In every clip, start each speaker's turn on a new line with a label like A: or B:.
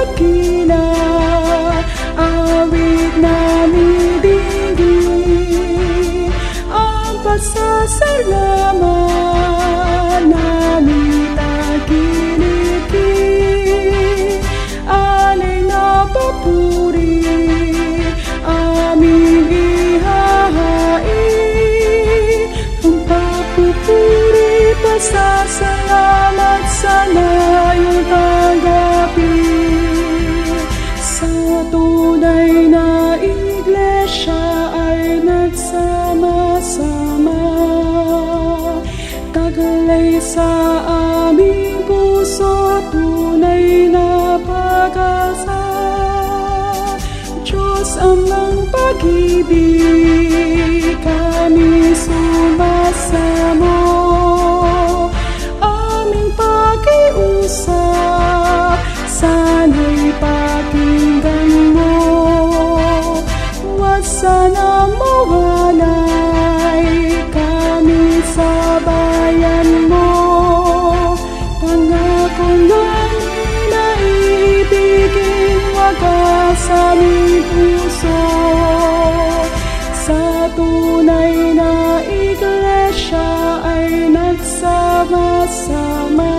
A: dakila, awit namin dinggin, ang pasasalamat namin tagilikin, alay na papuri aming ihahain, ang papupuri pasasalamat sana iyong tanggapin. Sa tunay na iglesia ay nagsama-sama, taglay sa aming puso tunay na pag-asa. Diyos amang pag-ibig, kami sumasamo, aming pakiusap, sana'y pakinggan mo. Huwag sana mawalay kami sa bayan mo, pangako namin na ibigin wagas sa aming puso. Sa tunay na iglesia ay nagsama-sama,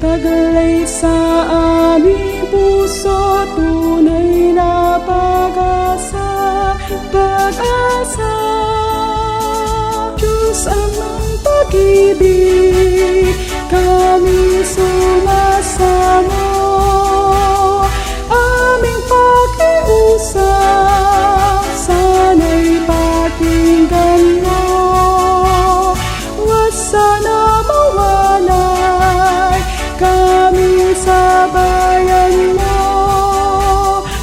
A: taglay sa aming puso tunay na pag-asa, pag-asa. Diyos amang pag-ibig, kami sumasamo, aming pakiusap, sana'y pakinggan mo. Huwag sana mawalay kami sa bayan mo,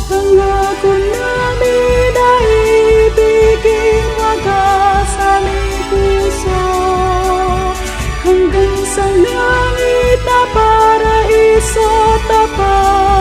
A: pangako namin na ibigin wagas sa aming puso, hanggang sa langit na paraiso tapat.